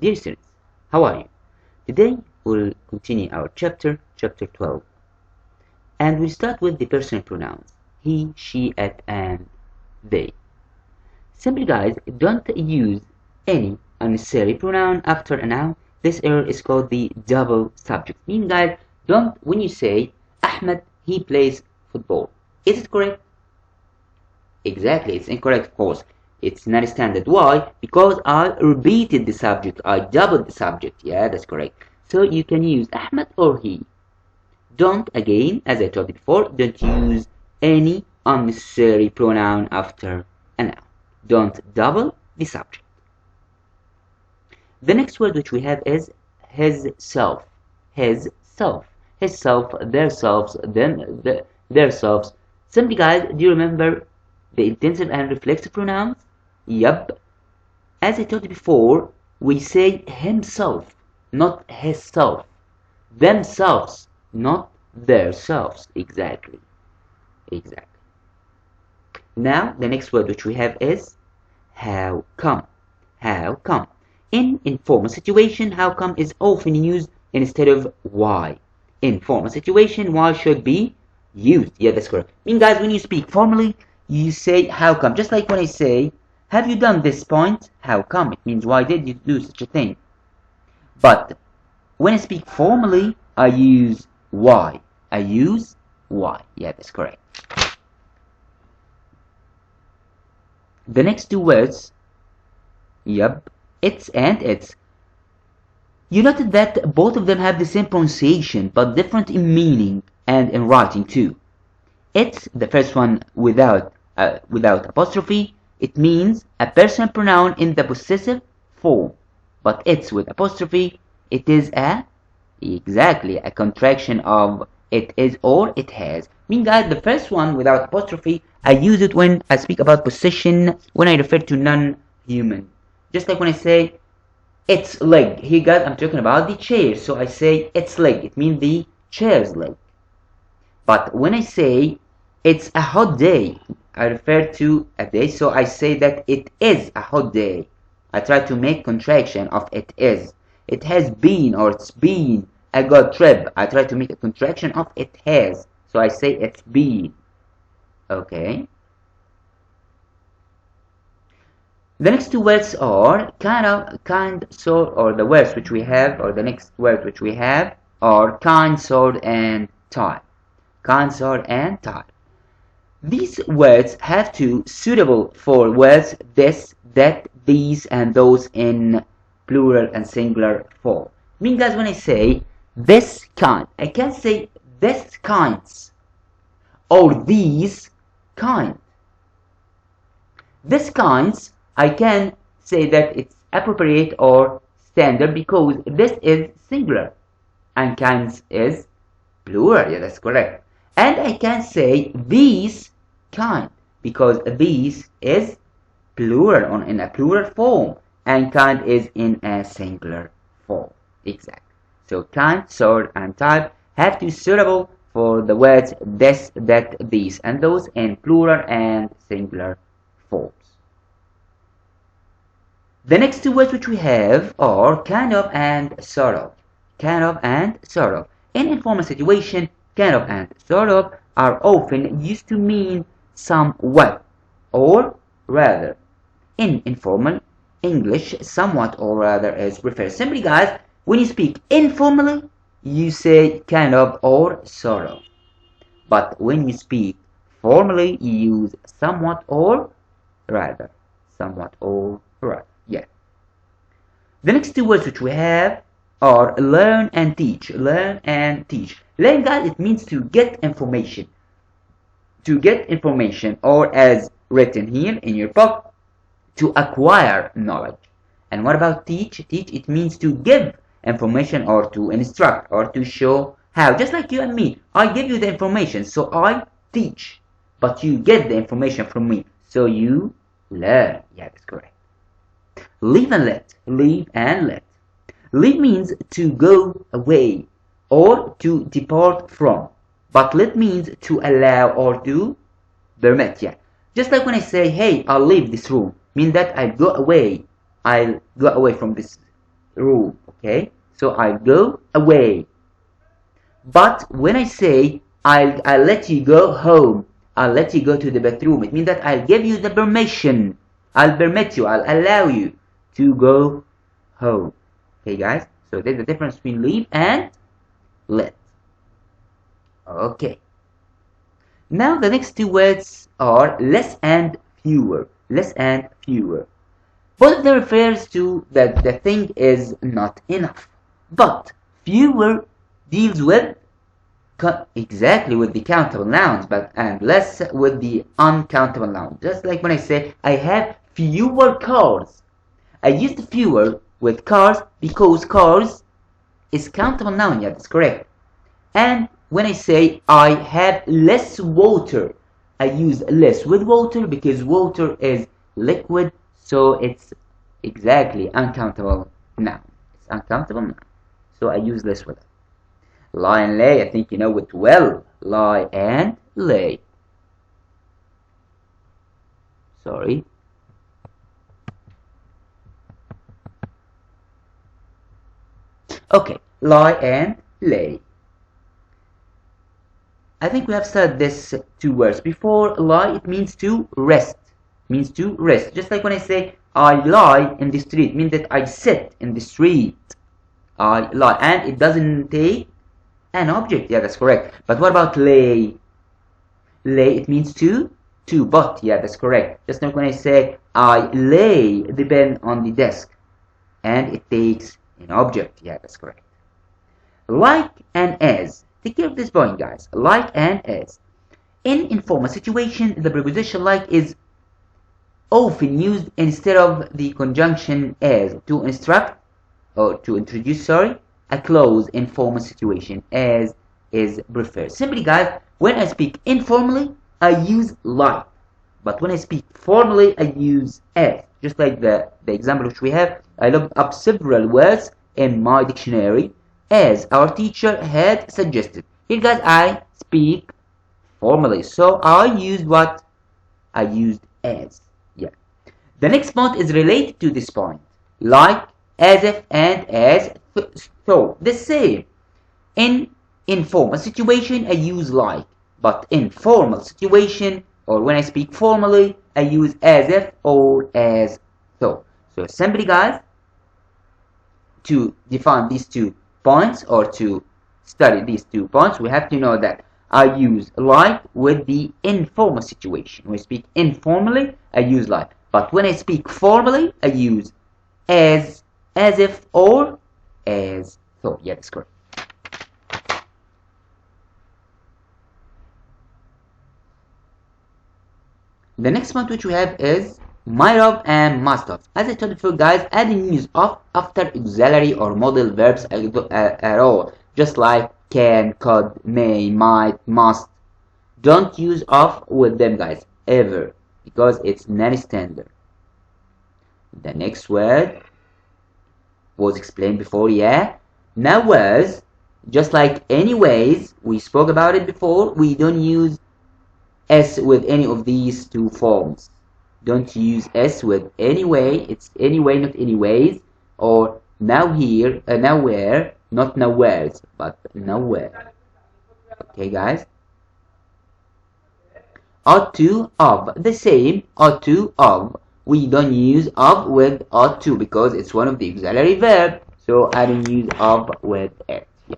Dear students, how are you? Today we'll continue our chapter 12, and we'll start with the personal pronouns he, she, it, and they. Simply guys, don't use any unnecessary pronoun after a noun. This error is called the double subject. Mean guys, don't, when you say Ahmed, he plays football. Is it correct? Exactly, it's incorrect, of course. It's not standard. Why? Because I repeated the subject. I doubled the subject. Yeah, that's correct. So you can use Ahmed or he. Don't, again, as I told you before, don't use any unnecessary pronoun after a noun. Don't double the subject. The next word which we have is his self. His self. His self, their selves, them, their selves. Simply guys, do you remember the intensive and reflexive pronouns? Yup. As I told you before, we say himself, not his self. Themselves, not their selves. Exactly. Exactly. Now, the next word which we have is how come. How come. In informal situation, how come is often used instead of why. In formal situation, why should be used. Yeah, that's correct. I mean, guys, when you speak formally, you say how come. Just like when I say, have you done this point? How come? It means why did you do such a thing? But when I speak formally, I use why. I use why. Yeah, that's correct. The next two words, yup, it's and its. You noted that both of them have the same pronunciation, but different in meaning and in writing too. It's, the first one without apostrophe, it means a personal pronoun in the possessive form. But it's with apostrophe, it is exactly a contraction of it is or it has. Mean guys, the first one without apostrophe, I use it when I speak about possession, when I refer to non-human. Just like when I say its leg. Here guys, I'm talking about the chair, so I say its leg. It means the chair's leg. But when I say it's a hot day, I refer to a day, so I say that it is a hot day. I try to make contraction of it is. It has been or it's been a good trip. I try to make a contraction of it has. So I say it's been. Okay. The next two words are kind, sort, or the words which we have, or the next word which we have are kind, sort, and type. Kind, sort, and type. These words have to suitable for words this, that, these, and those in plural and singular form. I mean guys, when I say this kind, I can say this kinds or these kind. This kinds, I can say that it's appropriate or standard because this is singular and kinds is plural. Yeah, that's correct. And I can say these kind because these is plural in a plural form and kind is in a singular form. Exactly. So kind, sort, and type have to be suitable for the words this, that, these, and those in plural and singular forms. The next two words which we have are kind of and sort of. Kind of and sort of. In informal situation, kind of and sort of are often used to mean somewhat or rather. In informal English, somewhat or rather is preferred. Simply guys, when you speak informally, you say kind of or sort of. But when you speak formally, you use somewhat or rather. Somewhat or rather. Yeah. The next two words which we have are learn and teach. Learn and teach. Learn guys, it means to get information. To get information, or as written here in your book, to acquire knowledge. And what about teach? Teach, it means to give information or to instruct or to show how. Just like you and me, I give you the information, so I teach. But you get the information from me, so you learn. Yeah, that's correct. Leave and let. Leave and let. Leave means to go away or to depart from. But let means to allow or to permit. Yeah. Just like when I say, hey, I'll leave this room, mean that I'll go away. I'll go away from this room. Okay, so I'll go away. But when I say I'll let you go home, I'll let you go to the bathroom, it means that I'll give you the permission. I'll permit you, I'll allow you to go home. Okay, guys? So there's the difference between leave and let. Okay. Now the next two words are less and fewer. Less and fewer. Both of them refers to that the thing is not enough. But fewer deals with exactly with the countable nouns, but and less with the uncountable nouns. Just like when I say I have fewer cars. I used fewer with cars because cars is countable noun. Yeah, that's correct. And when I say I have less water, I use less with water because water is liquid, so it's exactly uncountable noun. It's uncountable noun. So I use less with it. Lie and lay, I think you know it well. Lie and lay. Sorry. Okay, lie and lay. I think we have said this two words before. Lie, it means to rest. It means to rest. Just like when I say I lie in the street, it means that I sit in the street. I lie, and it doesn't take an object. Yeah, that's correct. But what about lay? Lay, it means to but yeah, that's correct. Just like when I say I lay the pen on the desk, and it takes an object. Yeah, that's correct. Like and as. Take care of this point, guys. Like and as. In informal situation, the preposition like is often used instead of the conjunction as to instruct or to introduce, sorry, a close informal situation. As is preferred. Simply, guys, when I speak informally, I use like. But when I speak formally, I use as. Just like the example which we have, I looked up several words in my dictionary as our teacher had suggested. Here, guys, I speak formally, so I used what? I used as. Yeah. The next point is related to this point, like, as if, and as so. The same. In informal situation, I use like, but in formal situation, or when I speak formally, I use as if or as so. So simply, guys, to define these 2 points or to study these 2 points, we have to know that I use like with the informal situation. When I speak informally, I use like. But when I speak formally, I use as if, or as so. Yeah, that's correct. The next point which we have is might have and must have. As I told before, guys, adding use of after auxiliary or modal verbs at all, just like can, could, may, might, must. Don't use of with them, guys, ever, because it's non-standard. The next word was explained before, yeah. Now was, just like anyways, we spoke about it before, we don't use s with any of these 2 forms. Don't use s with anyway. It's anyway, not anyways. Or now here, nowhere, not nowheres, but nowhere. Okay, guys. Ought to, of. The same, ought to, of. We don't use of with ought to because it's one of the auxiliary verb. So I don't use of with it. Yeah.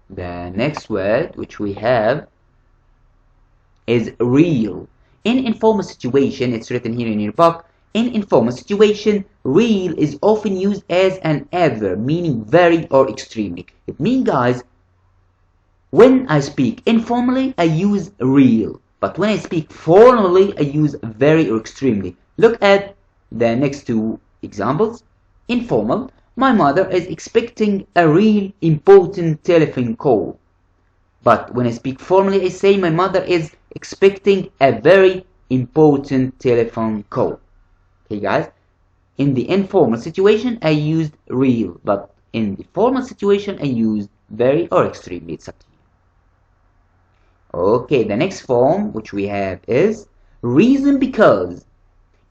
The next word which we have is real. In informal situation, it's written here in your book. In informal situation, real is often used as an adverb, meaning very or extremely. It means, guys, when I speak informally, I use real. But when I speak formally, I use very or extremely. Look at the next 2 examples. Informal. My mother is expecting a real important telephone call. But when I speak formally, I say my mother is expecting a very important telephone call. Okay, guys? In the informal situation, I used real. But in the formal situation, I used very or extremely. It's up to you. Okay, the next form which we have is reason because.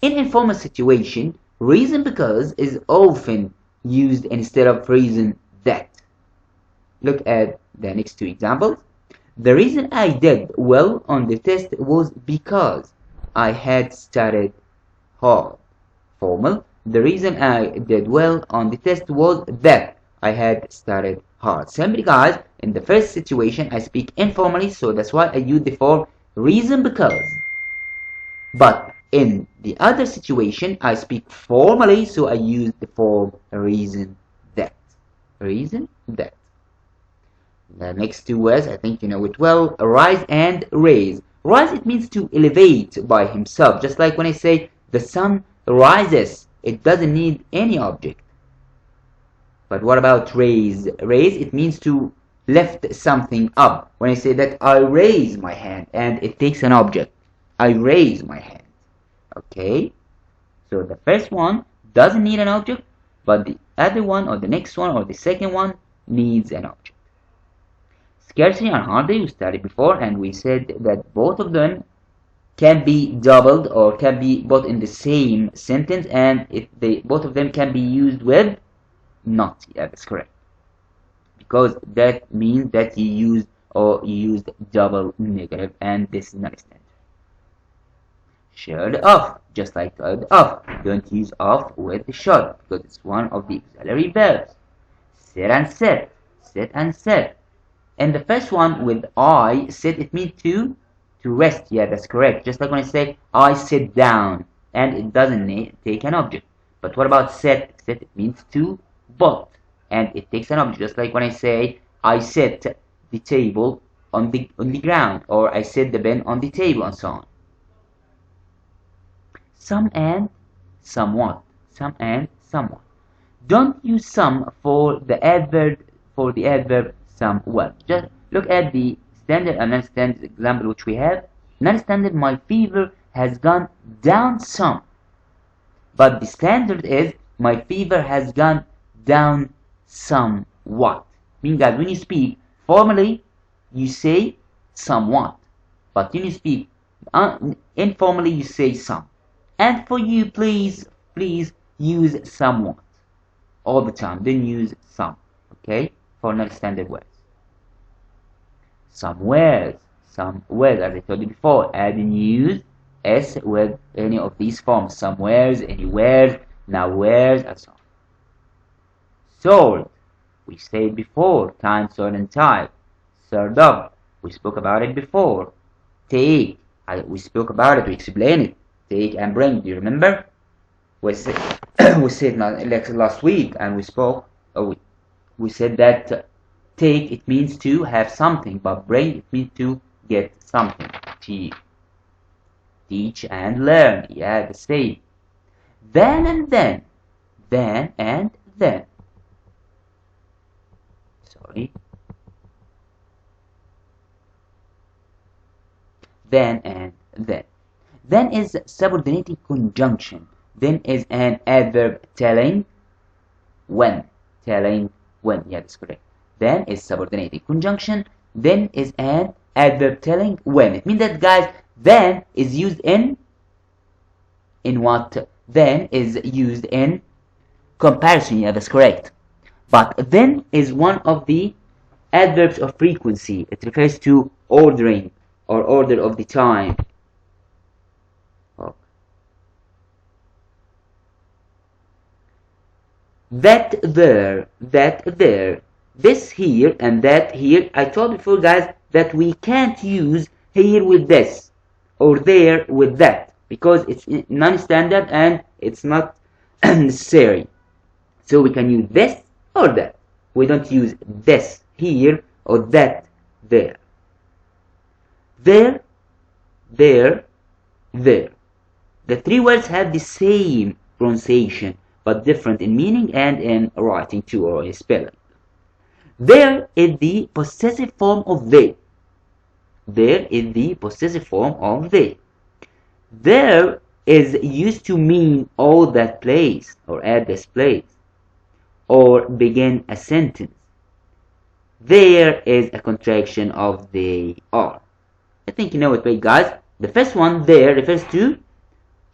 In informal situation, reason because is often used instead of reason that. Look at the next two examples. The reason I did well on the test was because I had studied hard. Formal. The reason I did well on the test was that I had studied hard. Simply, guys, in the first situation, I speak informally, so that's why I use the form reason because. But in the other situation, I speak formally, so I use the form reason that. Reason that. The next two words, I think you know it well. Rise and raise. Rise, it means to elevate by himself. Just like when I say the sun rises, it doesn't need any object. But what about raise? Raise, it means to lift something up. When I say that I raise my hand, and it takes an object. I raise my hand. Okay? So the first one doesn't need an object, but the other one, or the next one, or the second one needs an object. Scarcely and hardly we studied before, and we said that both of them can be doubled or can be both in the same sentence, and both of them can be used with not. Yeah, that's correct, because that means that you used double negative, and this is not standard. Should off, just like off. Don't use off with should because it's one of the auxiliary verbs. Sit and sit, sit and sit. And the first one with I, sit, it means to rest. Yeah, that's correct. Just like when I say I sit down, and it doesn't take an object. But what about sit? Sit, it means to put, and it takes an object. Just like when I say I sit the table on the ground, or I sit the pen on the table, and so on. Some and somewhat. Some and somewhat. Don't use some for the adverb somewhat. Just look at the standard and non-standard example which we have. Non-standard, my fever has gone down some. But the standard is my fever has gone down somewhat. Meaning that when you speak formally, you say somewhat. But when you speak informally, you say some. And for you, please use somewhat all the time. Then use some. Okay? For non-standard words. Somewheres, as I told you before, add and use s with any of these forms. Somewheres, anywhere, nowheres, and so on. Sword, we said before, kind, sort, and type. Served up, we spoke about it before. Take, we spoke about it, we explained it. Take and bring, do you remember? We said last week, and we spoke. We said that take, it means to have something, but bring, it means to get something. Teach and learn. Yeah, the same. Then and then. Then and then. Sorry. Then and then. Then is subordinating conjunction. Then is an adverb telling when. Telling when. Yeah, that's correct. Then is subordinating conjunction. Then is an adverb telling when. It means that, guys, then is used in what? Then is used in comparison. Yeah, that's correct. But then is one of the adverbs of frequency. It refers to ordering or order of the time. That there, this here and that here. I told before, guys, that we can't use here with this or there with that because it's non-standard and it's not necessary. So we can use this or that. We don't use this here or that there. There, there, there. The three words have the same pronunciation, but different in meaning and in writing too, or in spelling. There is the possessive form of they. There is the possessive form of they. There is used to mean all that place, or at this place, or begin a sentence. There is a contraction of they are. I think you know it, right, guys? The first one, there, refers to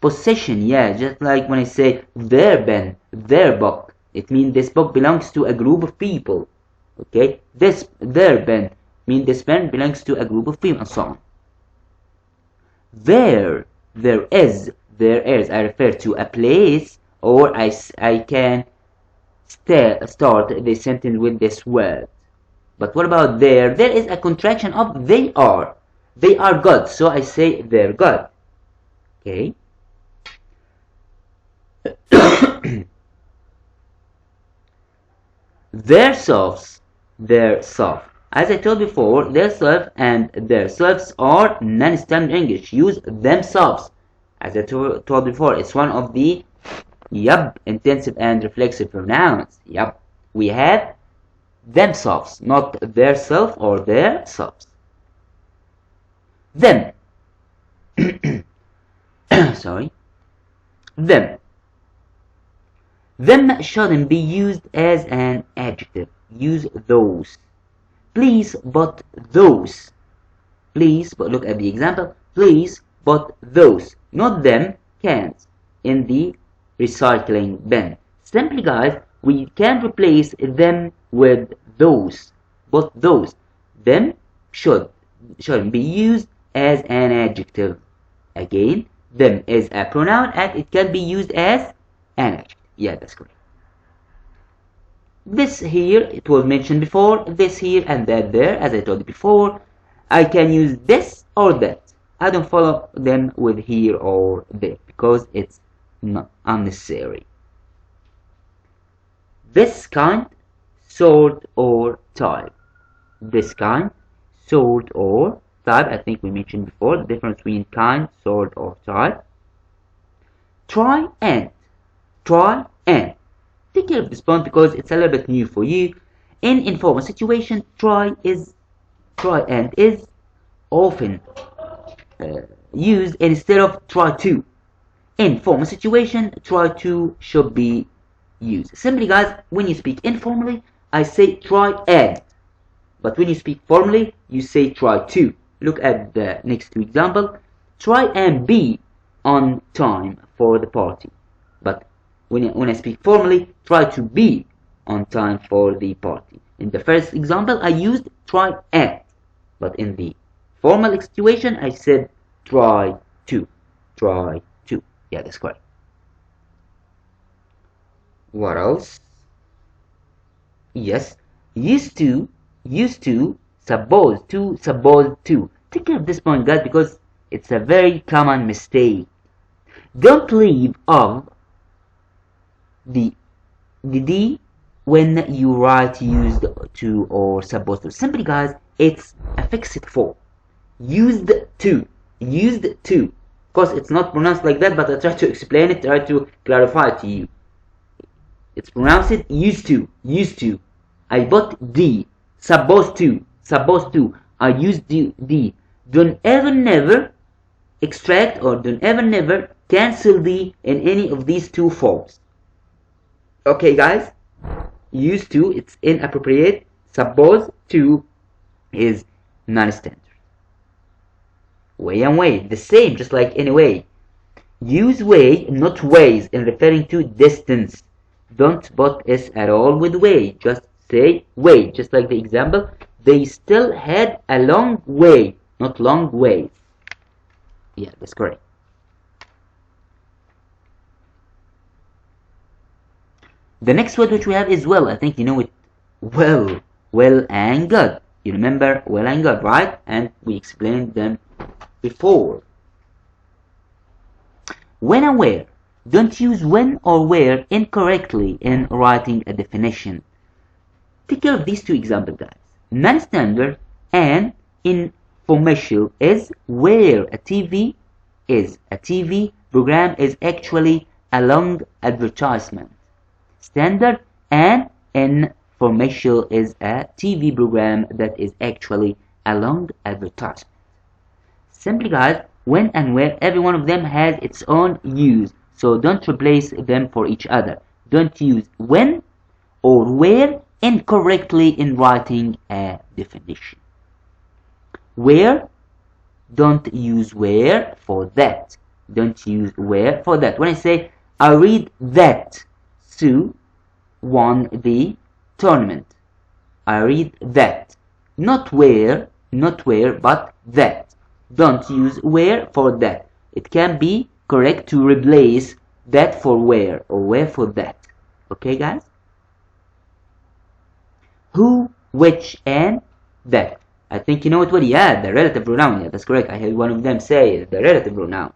Possession, yeah, just like when I say their pen, their book. It means this book belongs to a group of people. Okay, their pen means this pen belongs to a group of people, and so on. There is, I refer to a place, or I can start the sentence with this word. But what about there? There is a contraction of they are. They are God, so I say they're God. Okay. Their selves, as I told before, their self and their selves are non-standard English. Use themselves, as I told before. It's one of the intensive and reflexive pronouns. We have themselves, not their self or their selves. Them. Sorry. Them. Them shouldn't be used as an adjective. Use those. Please, but those. Please, but look at the example. Please, but those. Not them, can't. In the recycling bin. Simply, guys, we can replace them with those. But those. Them shouldn't be used as an adjective. Again, them is a pronoun and it can be used as an adjective. Yeah, that's correct. This here, it was mentioned before, this here and that there, as I told you before. I can use this or that. I don't follow them with here or there because it's not unnecessary. This kind, sort or type. This kind, sort or type. I think we mentioned before the difference between kind, sort or type. Try and. Take care of this point because it's a little bit new for you. In informal situation, try and is often used instead of try to. In formal situation, try to should be used. Simply, guys, when you speak informally, I say try and, but when you speak formally, you say try to. Look at the next two examples. Try and be on time for the party. But when I speak formally, try to be on time for the party. In the first example, I used try and, but in the formal situation, I said try to. Yeah, that's correct. What else? Yes, used to, supposed to. Take care of this point, guys, because it's a very common mistake. Don't leave off the D when you write used to or supposed to. Simply, guys, it's a fixed form. Used to. Of course, it's not pronounced like that, but I try to explain it, try to clarify it to you. It's pronounced used to. I put D. Supposed to. I use D. Don't ever never extract or don't ever never cancel D in any of these two forms. Okay, guys? Used to, it's inappropriate. Supposed to is non-standard. Way and way, the same, just like anyway. Use way, not ways, in referring to distance. Don't put S at all with way. Just say way, just like the example. They still had a long way, not long ways. Yeah, that's correct. The next word which we have is well. I think you know it well. Well and good. You remember well and good, right? And we explained them before. When and where. Don't use when or where incorrectly in writing a definition. Take care of these two examples, guys. Non-standard and informational is where a TV program is actually a long advertisement. Standard and informational is a TV program that is actually a long advertisement. Simply, guys, when and where, every one of them has its own use, so don't replace them for each other. Don't use when or where incorrectly in writing a definition. Where, don't use where for that. Don't use where for that. When I say I read that Sue won the tournament, I read that, not where, but that. Don't use where for that. It can be correct to replace that for where or where for that. Okay, guys? Who, which, and that. I think you know it well. Yeah, the relative pronoun. Yeah, that's correct. I heard one of them say the relative pronoun.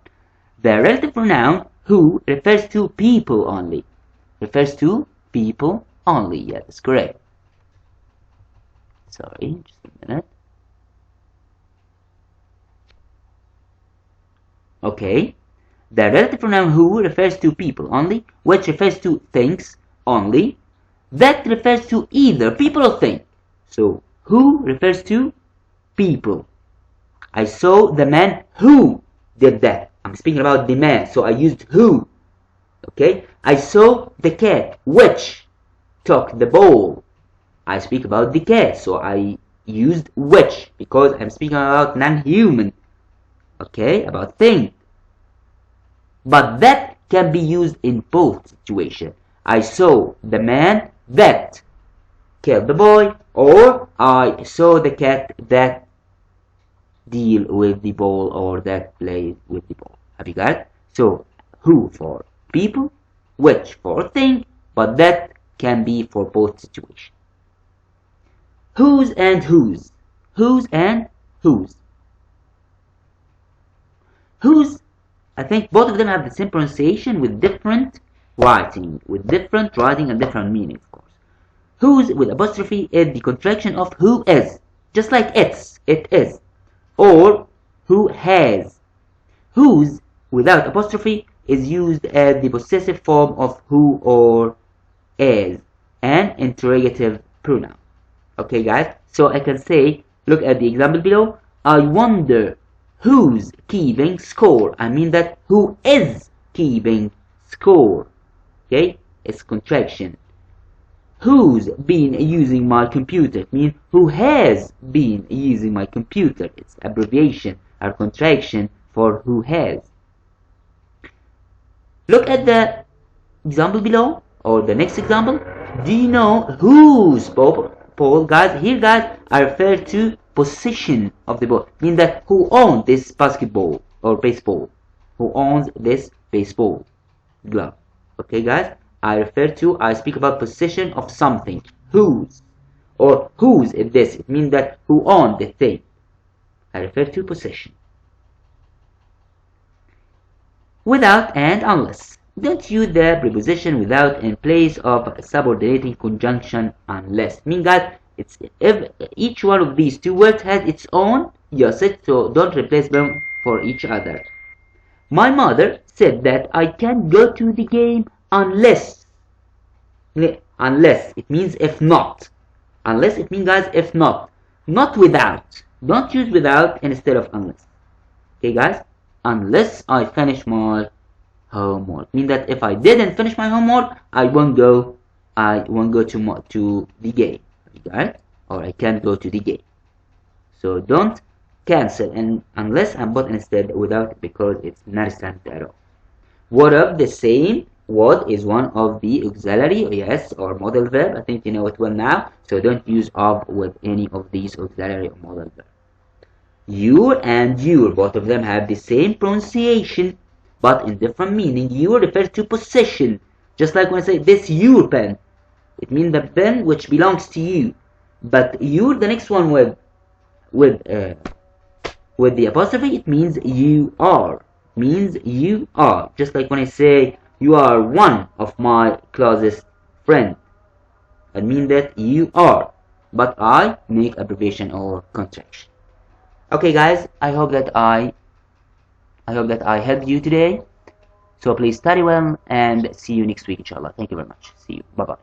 The relative pronoun who refers to people only. Refers to people only. Yeah, that's correct. Sorry, just a minute. Okay. The relative pronoun who refers to people only, which refers to things only, that refers to either people or thing. So who refers to people. I saw the man who did that. I'm speaking about the man, so I used who. Okay. I saw the cat which took the ball. I speak about the cat, so I used which because I'm speaking about non-human. Okay, about thing. But that can be used in both situations. I saw the man that killed the boy, or I saw the cat that deal with the ball or that plays with the ball. Have you got it? So who for people, which for thing, but that can be for both situations. Whose and whose. Whose and whose. Whose, I think both of them have the same pronunciation with different writing. And different meaning, of course. Whose with apostrophe is the contraction of who is. Just like it is. Or who has. Whose without apostrophe is used as the possessive form of who or is, an interrogative pronoun. Okay, guys, so I can say, look at the example below. I wonder who's keeping score. I mean that who is keeping score. Okay, it's contraction. Who's been using my computer? It means who has been using my computer. It's abbreviation or contraction for who has. Look at the example below or the next example. Do you know whose ball? Guys, here guys, I refer to possession of the ball. Mean that who owns this basketball or baseball? Who owns this baseball glove? Okay, guys. I speak about possession of something. Whose or whose is this? It means that who owns the thing. I refer to possession. Without and unless. Don't use the preposition without in place of subordinating conjunction unless. Mean that it's if each one of these two words has its own usage, so don't replace them for each other. My mother said that I can't go to the game unless it means if not. Unless it means guys if not. Not without. Don't use without instead of unless. Okay guys? Unless I finish my homework. Mean that if I didn't finish my homework, I won't go to the game. Right? Or I can't go to the game. So don't cancel and unless and but instead without because it's not standard at all. What of the same word is one of the auxiliary, yes, or modal verb. I think you know it well now. So don't use of with any of these auxiliary or modal verb. Your and your, both of them have the same pronunciation but in different meaning. Your refers to possession. Just like when I say this your pen, it means the pen which belongs to you. But your, the next one with the apostrophe, it means you are. Means you are. Just like when I say you are one of my closest friends, I mean that you are. But I make abbreviation or contraction. Okay, guys. I hope that I helped you today. So please study well and see you next week, inshallah. Thank you very much. See you. Bye bye.